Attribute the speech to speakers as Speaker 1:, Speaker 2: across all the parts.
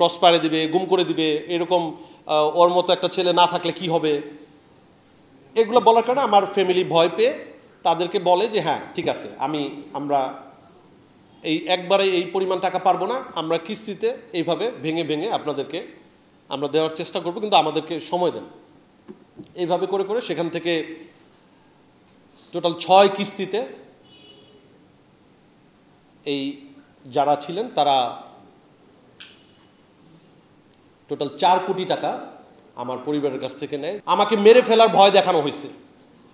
Speaker 1: Cross পাড়ে দিবে, গুম করে দিবে, এরকম ওর মতো একটা ছেলে না থাকলে কি হবে, এগুলো বলার কারণে আমার ফ্যামিলি ভয় পেয়ে তাদেরকে বলে যে হ্যাঁ ঠিক আছে, আমরা এই একবারে এই পরিমাণ টাকা পারবো না, আমরা কিস্তিতে এইভাবে ভেঙে ভেঙে আপনাদেরকে আমরা দেওয়ার চেষ্টা করবো, কিন্তু আমাদেরকে সময় দেন। এইভাবে করে করে সেখান থেকে টোটাল 6 কিস্তিতে এই যারা ছিলেন তারা টোটাল 4 কোটি টাকা আমার পরিবারের কাছ থেকে নেয়। আমাকে মেরে ফেলার ভয় দেখানো হয়েছে,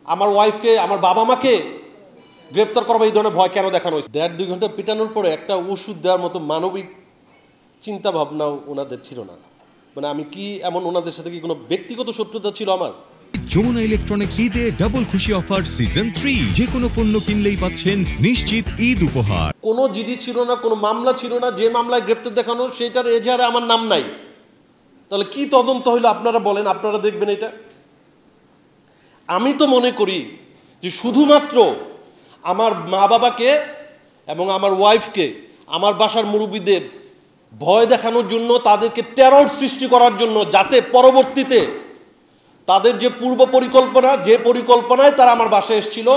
Speaker 1: আমার ওয়াইফকে, আমার বাবা মাকে গ্রেফতার করবো, এই ধরনের ভয় কেন দেখানো হয়েছে? 1.5-2 ঘন্টা পিটানোর পরে একটা ওষুধ দেওয়ার মতো মানবিক চিন্তা ভাবনাও ওনাদের ছিল না। মানে আমি কি এমন ওনাদের সাথে কি কোনো ব্যক্তিগত শত্রুতা ছিল আমার?
Speaker 2: যমুনা ইলেকট্রনিক্স ঈদে ডাবল খুশি অফার সিজন 3, যে কোনো পণ্য কিনলেই পাচ্ছেন নিশ্চিত ঈদ উপহার।
Speaker 1: কোনো জিডি ছিল না, কোনো মামলা ছিল না, যে মামলায় গ্রেফতার দেখানো সেটার এজাহারে আমার নাম নাই। তাহলে কি তদন্ত হইলো আপনারা বলেন, আপনারা দেখবেন এটা? আমি তো মনে করি যে শুধুমাত্র আমার মা বাবাকে এবং আমার ওয়াইফকে, আমার বাসার মুরব্বীদের ভয় দেখানোর জন্য, তাদেরকে টেরর সৃষ্টি করার জন্য, যাতে পরবর্তীতে তাদের যে পূর্ব পরিকল্পনা, যে পরিকল্পনায় তারা আমার বাসায় এসেছিল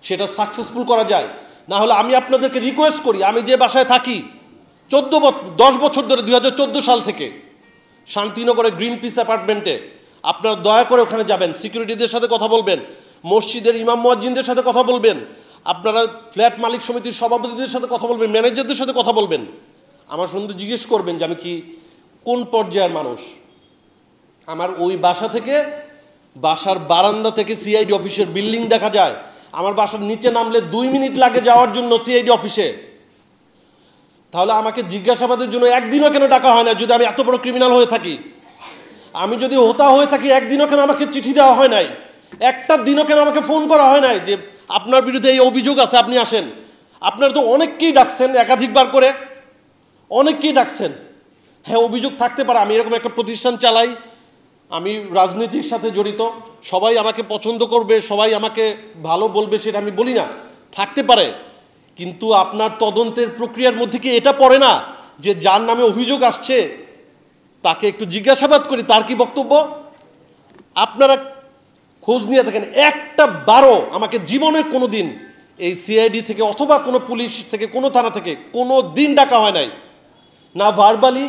Speaker 1: সেটা সাকসেসফুল করা যায়। না হলে আমি আপনাদেরকে রিকোয়েস্ট করি, আমি যে বাসায় থাকি 10 বছর ধরে, 2014 সাল থেকে শান্তিনগরে গ্রিন পিস অ্যাপার্টমেন্টে, আপনারা দয়া করে ওখানে যাবেন, সিকিউরিটিদের সাথে কথা বলবেন, মসজিদের ইমাম মুয়াজ্জিনদের সাথে কথা বলবেন, আপনারা ফ্ল্যাট মালিক সমিতির সভাপতিদের সাথে কথা বলবেন, ম্যানেজারদের সাথে কথা বলবেন, আমার সঙ্গে জিজ্ঞেস করবেন যে আমি কি কোন পর্যায়ের মানুষ। আমার ওই বাসা থেকে, বাসার বারান্দা থেকে সিআইডি অফিসের বিল্ডিং দেখা যায়। আমার বাসার নিচে নামলে 2 মিনিট লাগে যাওয়ার জন্য সিআইডি অফিসে। তাহলে আমাকে জিজ্ঞাসাবাদের জন্য একদিনও কেন ডাকা হয় না যদি আমি এত বড় ক্রিমিনাল হয়ে থাকি? আমি যদি হোতা হয়ে থাকি, একদিনও কেন আমাকে চিঠি দেওয়া হয় নাই? একটা দিনও কেন আমাকে ফোন করা হয় নাই যে আপনার বিরুদ্ধে এই অভিযোগ আছে, আপনি আসেন? আপনারা তো অনেককেই ডাকছেন, একাধিকবার করে অনেককেই ডাকছেন। হ্যাঁ, অভিযোগ থাকতে পারে, আমি এরকম একটা প্রতিষ্ঠান চালাই, আমি রাজনীতির সাথে জড়িত, সবাই আমাকে পছন্দ করবে, সবাই আমাকে ভালো বলবে, সেটা আমি বলি না, থাকতে পারে। কিন্তু আপনার তদন্তের প্রক্রিয়ার মধ্যে কি এটা পড়ে না যে যার নামে অভিযোগ আসছে তাকে একটু জিজ্ঞাসাবাদ করি, তার কি বক্তব্য? আপনারা খোঁজ নিয়ে থাকেন, একটা বারও আমাকে জীবনে কোনো দিন এই সিআইডি থেকে অথবা কোনো পুলিশ থেকে, কোনো থানা থেকে কোনো দিন ডাকা হয় নাই, না ভার্বালি,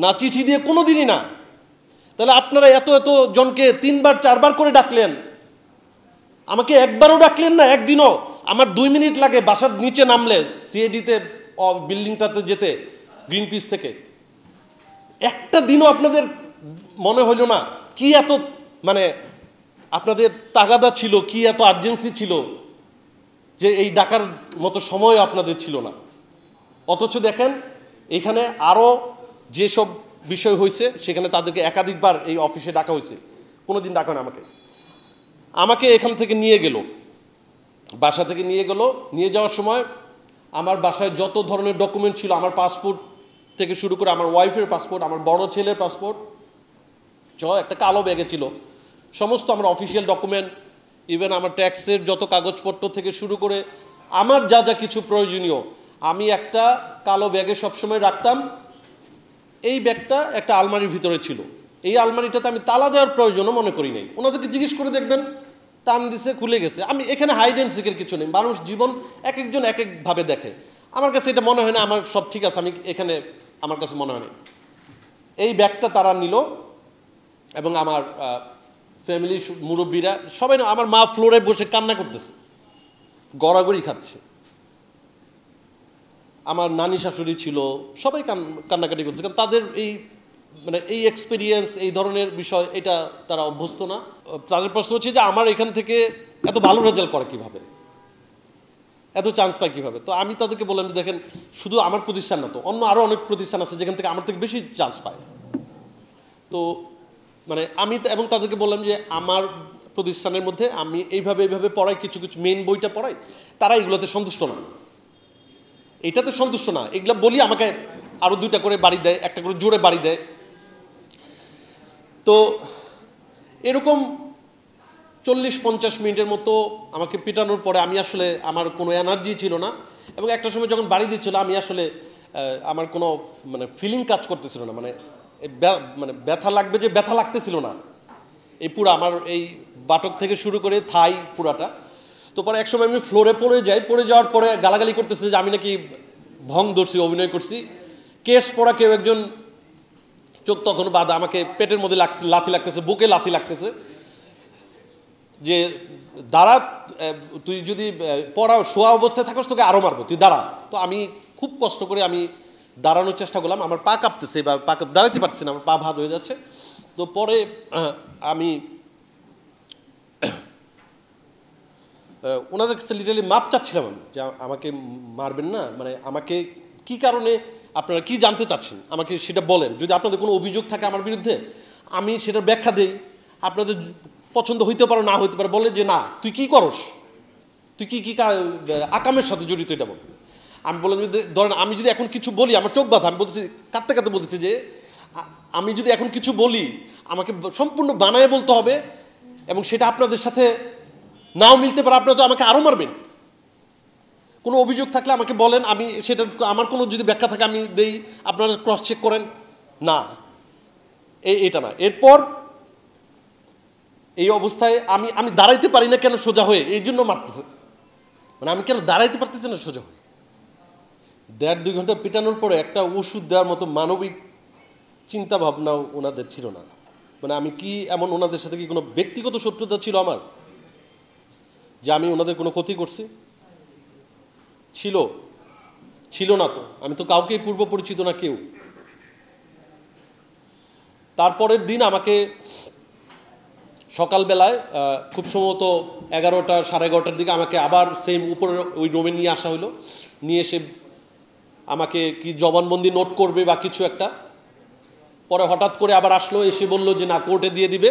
Speaker 1: না চিঠি দিয়ে, কোনো দিনই না। তাহলে আপনারা এত এত জনকে 3বার 4বার করে ডাকলেন, আমাকে একবারও ডাকলেন না, একদিনও। আমার 2 মিনিট লাগে বাসার নিচে নামলে সিআইডিতে, বিল্ডিংটাতে যেতে গ্রিন পিস থেকে। একটা দিনও আপনাদের মনে হইল না কি এত, মানে আপনাদের তাগাদা ছিল, কি এত আর্জেন্সি ছিল যে এই ডাকার মতো সময় আপনাদের ছিল না? অথচ দেখেন এখানে আরও যেসব বিষয় হয়েছে সেখানে তাদেরকে একাধিকবার এই অফিসে ডাকা হয়েছে, কোনোদিন ডাকা না আমাকে এখান থেকে নিয়ে গেল, বাসা থেকে নিয়ে গেল। নিয়ে যাওয়ার সময় আমার বাসায় যত ধরনের ডকুমেন্ট ছিল, আমার পাসপোর্ট থেকে শুরু করে আমার ওয়াইফের পাসপোর্ট, আমার বড় ছেলের পাসপোর্ট একটা কালো ব্যাগে ছিল, সমস্ত আমার অফিসিয়াল ডকুমেন্ট, ইভেন আমার ট্যাক্সের যত কাগজপত্র থেকে শুরু করে আমার যা যা কিছু প্রয়োজনীয়, আমি একটা কালো ব্যাগে সবসময় রাখতাম। এই ব্যাগটা একটা আলমারির ভিতরে ছিল, এই আলমারিটাতে আমি তালা দেওয়ার প্রয়োজনও মনে করি নাই। ওনাদেরকে জিজ্ঞেস করে দেখবেন, টান দিছে, খুলে গেছে। আমি এখানে হাইড অ্যান্ড সিকের কিছু নেই, মানুষ জীবন এক একজন এক একভাবে দেখে। আমার কাছে এটা মনে হয় না আমার সব ঠিক আছে, আমি এখানে, আমার কাছে মনে হয় না। এই ব্যাগটা তারা নিল এবং আমার ফ্যামিলির মুরব্বীরা সবাই, আমার মা ফ্লোরে বসে কান্না করতেছে, গড়াগড়ি খাচ্ছে, আমার নানি শাশুড়ি ছিল, সবাই কান্নাকাটি করছে, কারণ তাদের এই মানে এই এক্সপিরিয়েন্স, এই ধরনের বিষয়, এটা তারা অভ্যস্ত না। তাদের প্রশ্ন হচ্ছে যে আমার এখান থেকে এত ভালো রেজাল্ট করে কিভাবে, এত চান্স পায় কিভাবে? তো আমি তাদেরকে বললাম যে দেখেন, শুধু আমার প্রতিষ্ঠান না, তো অন্য আরও অনেক প্রতিষ্ঠান আছে যেখান থেকে আমার থেকে বেশি চান্স পায়। তো মানে আমি এবং তাদেরকে বললাম যে আমার প্রতিষ্ঠানের মধ্যে আমি এইভাবে পড়াই, কিছু কিছু মেইন বইটা পড়াই, তারা এগুলোতে সন্তুষ্ট না, এটাতে সন্তুষ্ট না। এগুলো বলি আমাকে আরও 2টা করে বাড়ি দেয়, একটা করে জোরে বাড়ি দেয়। তো এরকম 40-50 মিনিটের মতো আমাকে পিটানোর পরে আমি আসলে, আমার কোনো এনার্জি ছিল না, এবং একটা সময় যখন বাড়ি দিচ্ছিল আমি আসলে আমার কোনো মানে ফিলিং কাজ করতেছিল না, মানে মানে ব্যথা লাগবে যে ব্যথা লাগতেছিল না এই পুরো আমার এই বাটক থেকে শুরু করে থাই পুরাটা। তো পরে একসময় আমি ফ্লোরে পড়ে যাই, পড়ে যাওয়ার পরে গালাগালি করতেছে যে আমি নাকি ভং ধরছি, অভিনয় করছি। কেস পড়া কেউ একজন চোখ তখন বাঁধা, আমাকে পেটের মধ্যে লাথি লাগতেছে, বুকে লাথি লাগতেছে যে দাঁড়া, তুই যদি পড়া শোয়া অবস্থায় থাকস তোকে আরও মারবো, তুই দাঁড়া। তো আমি খুব কষ্ট করে আমি দাঁড়ানোর চেষ্টা করলাম, আমার পা কাঁপতেছে বা পা দাঁড়াতে পারছি না, আমার পা ভাত হয়ে যাচ্ছে। তো পরে আমি ওনাদের কাছে লিটারালি মাপ চাচ্ছিলাম আমি যে আমাকে মারবেন না, মানে আমাকে কি কারণে আপনারা কি জানতে চাচ্ছেন আমাকে সেটা বলেন, যদি আপনাদের কোনো অভিযোগ থাকে আমার বিরুদ্ধে আমি সেটার ব্যাখ্যা দেই, আপনাদের পছন্দ হইতে পারে না হইতে পারে, বলে যে না তুই কি করস, তুই কি কি আকামের সাথে জড়িত এটা বল। আমি বললাম ধরেন আমি যদি এখন কিছু বলি, আমার চোখ বাঁধা, আমি বলতেছি কাঁদতে কাঁদতে বলতেছি যে আমি যদি এখন কিছু বলি আমাকে সম্পূর্ণ বানায় বলতে হবে, এবং সেটা আপনাদের সাথে নাও মিলতে পারে, আপনারা তো আমাকে আরও মারবেন। কোনো অভিযোগ থাকলে আমাকে বলেন, আমি সেটা আমার কোনো যদি ব্যাখ্যা থাকে আমি দেই, আপনারা ক্রস চেক করেন না, এটা না। এরপর এই অবস্থায় আমি দাঁড়াইতে পারি না কেন সোজা হয়ে, এই জন্য মারতেছে, মানে আমি কেন দাঁড়াইতে পারতেছি না সোজা হয়ে। 1.5-2 ঘন্টা পিটানোর পরে একটা ওষুধ দেওয়ার মতো মানবিক চিন্তা ভাবনাও ওনাদের ছিল না। মানে আমি কি এমন ওনাদের সাথে কি কোনো ব্যক্তিগত শত্রুতা ছিল আমার, যে আমি ওনাদের কোনো ক্ষতি করছি? ছিল না তো, আমি তো কাউকেই পূর্ব পরিচিত না কেউ। তারপরের দিন আমাকে সকালবেলায় খুব সম্ভবত 11টা 11:30টার দিকে আমাকে আবার সেম উপরের ওই রুমে নিয়ে আসা হলো। নিয়ে এসে আমাকে কি জবানবন্দি নোট করবে বা কিছু একটা, পরে হঠাৎ করে আবার আসলো, এসে বলল যে না কোর্টে দিয়ে দিবে।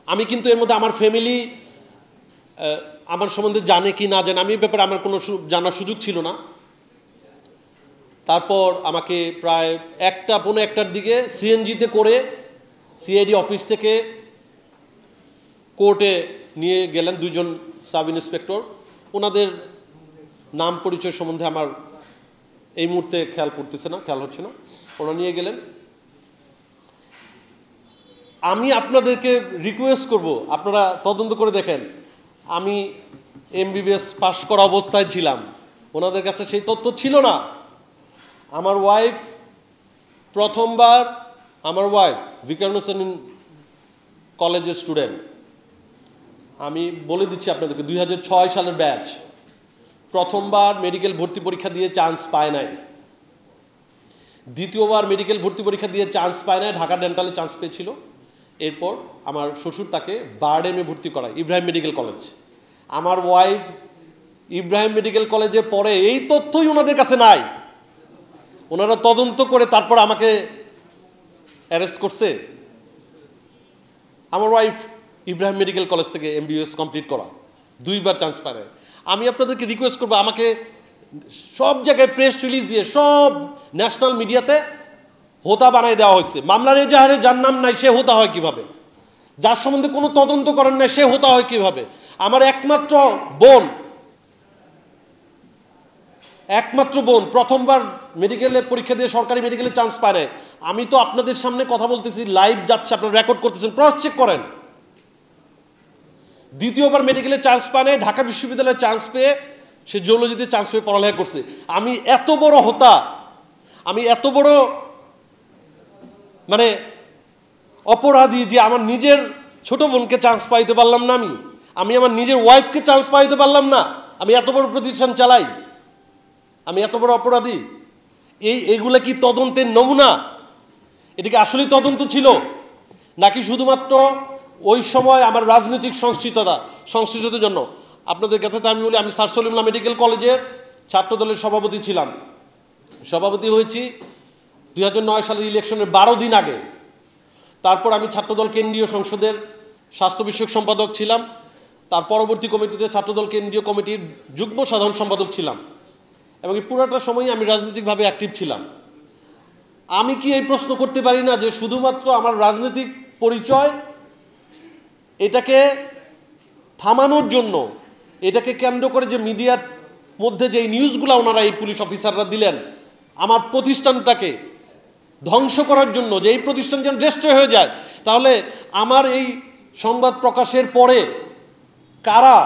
Speaker 1: আমি কিন্তু এর মধ্যে আমার ফ্যামিলি আমার সম্বন্ধে জানে কি না জানে, আমি এই ব্যাপারে আমার কোনো জানার সুযোগ ছিল না। তারপর আমাকে প্রায় 1টা-1:15টার দিকে সিএনজিতে করে সিআইডি অফিস থেকে কোর্টে নিয়ে গেলেন 2 জন সাব ইন্সপেক্টর। ওনাদের নাম পরিচয় সম্বন্ধে আমার এই মুহূর্তে খেয়াল হচ্ছে না। ওরা নিয়ে গেলেন। আমি আপনাদেরকে রিকোয়েস্ট করব আপনারা তদন্ত করে দেখেন, আমি এমবিবিএস পাস করা অবস্থায় ছিলাম, ওনাদের কাছে সেই তথ্য ছিল না। আমার ওয়াইফ প্রথমবার, আমার ওয়াইফ ভিকারুন হোসেন কলেজের স্টুডেন্ট, আমি বলে দিচ্ছি আপনাদেরকে 2006 সালের ব্যাচ, প্রথমবার মেডিকেল ভর্তি পরীক্ষা দিয়ে চান্স পায় নাই, দ্বিতীয়বার মেডিকেল ভর্তি পরীক্ষা দিয়ে চান্স পায় নাই, ঢাকা ডেন্টালে চান্স পেয়েছিল। এরপর আমার শ্বশুর তাকে বারডেমে ভর্তি করায় ইব্রাহিম মেডিকেল কলেজ। আমার ওয়াইফ ইব্রাহিম মেডিকেল কলেজে পড়ে, এই তথ্যই ওনাদের কাছে নাই। ওনারা তদন্ত করে তারপর আমাকে অ্যারেস্ট করছে। আমার ওয়াইফ ইব্রাহিম মেডিকেল কলেজ থেকে এমবিবিএস কমপ্লিট করা, 2বার চান্স পায় নাই। আমি আপনাদেরকে রিকোয়েস্ট করবো, আমাকে সব জায়গায় প্রেস রিলিজ দিয়ে সব ন্যাশনাল মিডিয়াতে হোতা বানায় দেওয়া হয়েছে। মামলার এজাহারে যার নাম নাই সে হোতা হয় কিভাবে, যার সম্বন্ধে কোনো তদন্ত করেন নাই সে হোতা হয় কিভাবে। আমার একমাত্র বোন প্রথমবার মেডিকেলে পরীক্ষা দিয়ে সরকারি মেডিকেলে চান্স পায় নাই। আমি তো আপনাদের সামনে কথা বলতেছি, লাইভ যাচ্ছে, আপনারা রেকর্ড করতেছেন, ক্রস চেক করেন। দ্বিতীয়বার মেডিকেলে চান্স পায় নাই, ঢাকা বিশ্ববিদ্যালয়ে চান্স পেয়ে সে জিওলজিতে চান্স পেয়ে পড়ালেখা করছে। আমি এত বড় হোতা, আমি এত বড় মানে অপরাধী যে আমার নিজের ছোট বোনকে চান্স পাইতে পারলাম না, আমি আমার নিজের ওয়াইফকে চান্স পাইতে পারলাম না, আমি এত বড় প্রতিষ্ঠান চালাই, আমি এত বড় অপরাধী। এইগুলা কি তদন্তের নমুনা? এটা কি আসলেই তদন্ত ছিল, নাকি শুধুমাত্র ওই সময় আমার রাজনৈতিক সংশ্লিষ্টতার জন্য? আপনাদের কথাতে আমি বলি, আমি স্যার সলিমুল্লাহ মেডিকেল কলেজের ছাত্রদলের সভাপতি ছিলাম, সভাপতি হয়েছি 2009 সালের ইলেকশনের 12 দিন আগে। তারপর আমি ছাত্রদল কেন্দ্রীয় সংসদের স্বাস্থ্য বিষয়ক সম্পাদক ছিলাম, তার পরবর্তী কমিটিতে ছাত্রদল কেন্দ্রীয় কমিটির যুগ্ম সাধারণ সম্পাদক ছিলাম, এবং এই পুরোটা সময়ই আমি রাজনৈতিকভাবে অ্যাক্টিভ ছিলাম। আমি কি এই প্রশ্ন করতে পারি না যে শুধুমাত্র আমার রাজনৈতিক পরিচয়, এটাকে থামানোর জন্য, এটাকে কেন্দ্র করে যে মিডিয়ার মধ্যে যে নিউজগুলো ওনারা এই পুলিশ অফিসাররা দিলেন আমার প্রতিষ্ঠানটাকে ধ্বংস করার জন্য, যে এই প্রতিষ্ঠান যেন ডিস্ট্রয় হয়ে যায়, তাহলে আমার এই সংবাদ প্রকাশের পরে কারা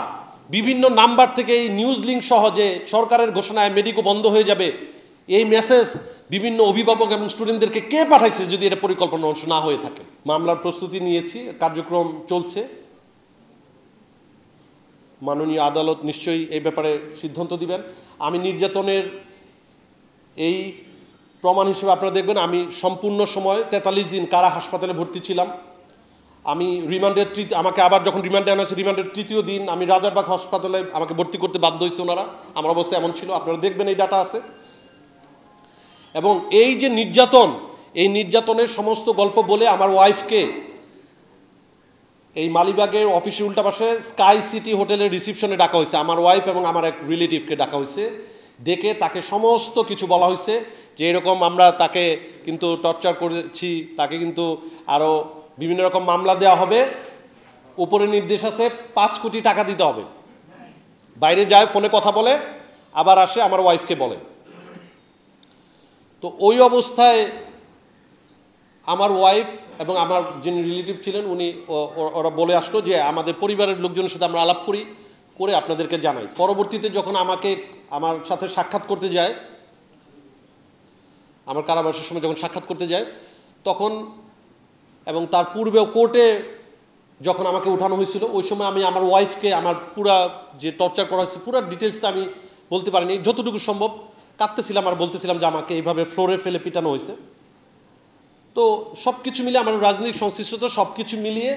Speaker 1: বিভিন্ন নাম্বার থেকে এই নিউজ লিঙ্ক সহ যে সরকারের ঘোষণায় মেডিকো বন্ধ হয়ে যাবে, এই মেসেজ বিভিন্ন অভিভাবক এবং স্টুডেন্টদেরকে কে পাঠাইছে যদি এটা পরিকল্পনা অংশ না হয়ে থাকে? মামলার প্রস্তুতি নিয়েছি, কার্যক্রম চলছে। মাননীয় আদালত নিশ্চয়ই এই ব্যাপারে সিদ্ধান্ত দিবেন। আমি নির্যাতনের এই প্রমাণ হিসেবে আপনারা দেখবেন আমি সম্পূর্ণ সময় 43 দিন কারা হাসপাতালে ভর্তি ছিলাম। আমি রিমান্ডের আমাকে আবার যখন রিমান্ডে আনা হয়েছে, রিমান্ডের 3য় দিন আমি রাজারবাগ হাসপাতালে আমাকে ভর্তি করতে বাধ্য হয়েছে ওনারা। আমার অবস্থা এমন ছিল, আপনারা দেখবেন এই ডাটা আছে। এবং এই যে নির্যাতন, এই নির্যাতনের সমস্ত গল্প বলে আমার ওয়াইফকে এই মালিবাগের অফিসের উল্টা পাশে স্কাই সিটি হোটেলের রিসিপশনে ডাকা হয়েছে। আমার ওয়াইফ এবং আমার এক রিলেটিভকে ডাকা হয়েছে, ডেকে তাকে সমস্ত কিছু বলা হয়েছে যে এরকম আমরা তাকে কিন্তু টর্চার করেছি, তাকে কিন্তু আরও বিভিন্ন রকম মামলা দেওয়া হবে, উপরে নির্দেশ আছে 5 কোটি টাকা দিতে হবে। বাইরে যায়, ফোনে কথা বলে, আবার আসে আমার ওয়াইফকে বলে। তো ওই অবস্থায় আমার ওয়াইফ এবং আমার যিনি রিলেটিভ ছিলেন উনি ওরা বলে আসলো যে আমাদের পরিবারের লোকজনের সাথে আমরা আলাপ করে আপনাদেরকে জানাই। পরবর্তীতে যখন আমার সাথে সাক্ষাৎ করতে যায়, আমার কারাবাসের সময় যখন সাক্ষাৎ করতে যায় তখন এবং তার পূর্বেও কোর্টে যখন আমাকে উঠানো হয়েছিল, ওই সময় আমি আমার ওয়াইফকে আমার পুরা যে টর্চার করা হয়েছে পুরো ডিটেলসটা আমি বলতে পারিনি, যতটুকু সম্ভব কাঁদতেছিলাম আর বলতেছিলাম যে আমাকে এইভাবে ফ্লোরে ফেলে পিটানো হয়েছে। তো সব কিছু মিলিয়ে আমার রাজনৈতিক সংশ্লিষ্টতা সব কিছু মিলিয়ে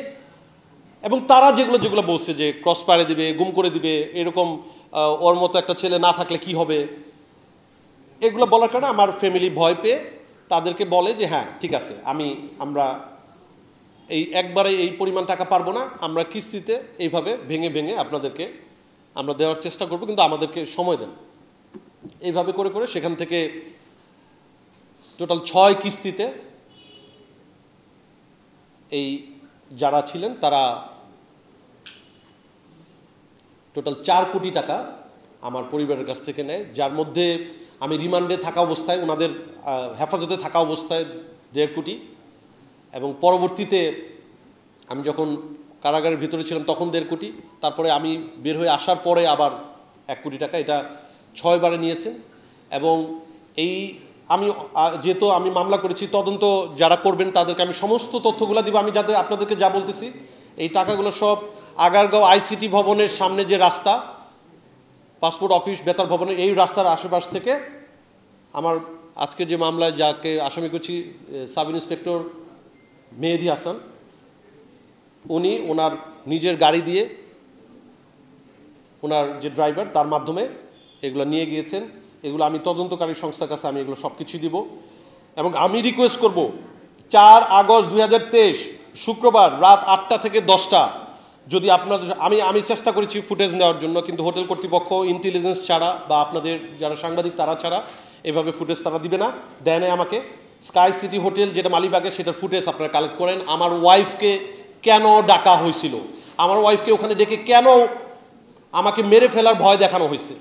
Speaker 1: এবং তারা যেগুলো বলছে যে ক্রস পাড়ে দিবে, গুম করে দিবে, এরকম ওর মতো একটা ছেলে না থাকলে কি হবে, এগুলো বলার কারণে আমার ফ্যামিলি ভয় পেয়ে তাদেরকে বলে যে হ্যাঁ ঠিক আছে, আমরা এই একবারে এই পরিমাণ টাকা পারবো না, আমরা কিস্তিতে এইভাবে ভেঙে ভেঙে আপনাদেরকে আমরা দেওয়ার চেষ্টা করব, কিন্তু আমাদেরকে সময় দেন। এইভাবে করে সেখান থেকে টোটাল 6 কিস্তিতে এই যারা ছিলেন তারা টোটাল 4 কোটি টাকা আমার পরিবারের কাছ থেকে নেয়, যার মধ্যে আমি রিমান্ডে থাকা অবস্থায়, ওনাদের হেফাজতে থাকা অবস্থায় 1.5 কোটি, এবং পরবর্তীতে আমি যখন কারাগারের ভিতরে ছিলাম তখন 1.5 কোটি, তারপরে আমি বের হয়ে আসার পরে আবার 1 কোটি টাকা, এটা 6 বারে নিয়েছেন। এবং এই যেহেতু আমি মামলা করেছি, তদন্ত যারা করবেন তাদেরকে আমি সমস্ত তথ্যগুলো দিব। আমি যাতে আপনাদেরকে যা বলতেছি, এই টাকাগুলো সব আগারগাঁও আইসিটি ভবনের সামনে যে রাস্তা, পাসপোর্ট অফিস, বেতার ভবনের এই রাস্তার আশেপাশ থেকে আমার আজকে যে মামলায় যাকে আসামি করছি সাব ইন্সপেক্টর মেহেদি হাসান, উনি ওনার নিজের গাড়ি দিয়ে ওনার যে ড্রাইভার তার মাধ্যমে এগুলো নিয়ে গিয়েছেন। এগুলো আমি তদন্তকারী সংস্থার কাছে আমি এগুলো সব কিছু দিব। এবং আমি রিকোয়েস্ট করব 4 আগস্ট 2023 শুক্রবার রাত 8টা থেকে 10টা যদি আপনাদের আমি চেষ্টা করেছি ফুটেজ নেওয়ার জন্য, কিন্তু হোটেল কর্তৃপক্ষ ইন্টেলিজেন্স ছাড়া বা আপনাদের যারা সাংবাদিক তারা ছাড়া এভাবে ফুটেজ তারা দিবে না, দেয় না আমাকে। স্কাই সিটি হোটেল যেটা মালিবাগে, সেটার ফুটেজ আপনারা কালেক্ট করেন। আমার ওয়াইফকে কেন ডাকা হয়েছিল, আমার ওয়াইফকে ওখানে ডেকে কেন আমাকে মেরে ফেলার ভয় দেখানো হয়েছে,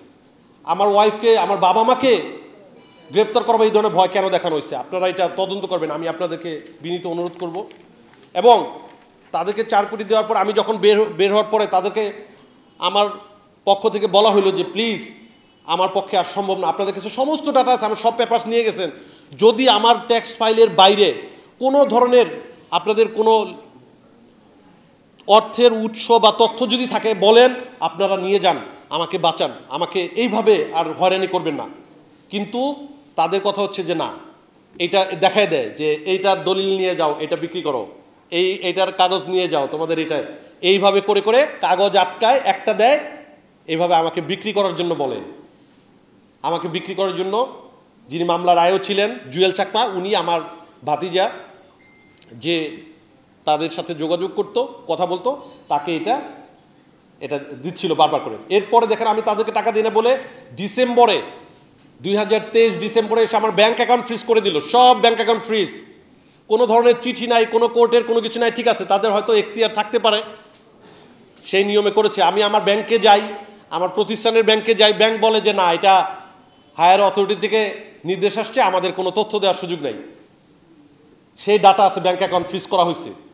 Speaker 1: আমার ওয়াইফকে আমার বাবা মাকে গ্রেফতার করবো এই ধরনের ভয় কেন দেখানো হয়েছে, আপনারা এটা তদন্ত করবেন, আমি আপনাদেরকে বিনীত অনুরোধ করব। এবং তাদেরকে 4 কোটি দেওয়ার পর আমি যখন বের হওয়ার পরে তাদেরকে আমার পক্ষ থেকে বলা হলো যে প্লিজ আমার পক্ষে আর সম্ভব না, আপনাদের কাছে সমস্ত ডাটা আছে, আমার সব পেপারস নিয়ে গেছেন, যদি আমার ট্যাক্স ফাইলের বাইরে কোনো ধরনের আপনাদের কোনো অর্থের উৎস বা তথ্য যদি থাকে বলেন, আপনারা নিয়ে যান, আমাকে বাঁচান, আমাকে এইভাবে আর হয়রানি করবেন না। কিন্তু তাদের কথা হচ্ছে যে না, এটা দেখায় দেয় যে এইটার দলিল নিয়ে যাও, এটা বিক্রি করো, এইটার কাগজ নিয়ে যাও তোমাদের, এটা এইভাবে করে কাগজ আটকায়, একটা দেয়, এইভাবে আমাকে বিক্রি করার জন্য বলে। আমাকে বিক্রি করার জন্য যিনি মামলার আয়ও ছিলেন জুয়েল চাকমা, উনি আমার ভাতিজা যে তাদের সাথে যোগাযোগ করতো, কথা বলতো, তাকে এটা দিচ্ছিল বারবার করে। এরপরে দেখেন আমি তাদেরকে টাকা দিই না বলে ডিসেম্বরে 2023 ডিসেম্বরে এসে আমার ব্যাঙ্ক অ্যাকাউন্ট ফ্রিজ করে দিল, সব ব্যাঙ্ক অ্যাকাউন্ট ফ্রিজ, কোনো ধরনের চিঠি নাই, কোনো কোর্টের কোনো কিছু নাই, ঠিক আছে তাদের হয়তো এখতিয়ার থাকতে পারে, সেই নিয়মে করেছে। আমি আমার ব্যাংকে যাই, আমার প্রতিষ্ঠানের ব্যাংকে যাই, ব্যাংক বলে যে না, এটা হায়ার অথরিটি থেকে নির্দেশ আসছে, আমাদের কোনো তথ্য দেওয়ার সুযোগ নেই। সেই ডাটা আছে, ব্যাংক অ্যাকাউন্ট ফ্রিজ করা হয়েছে।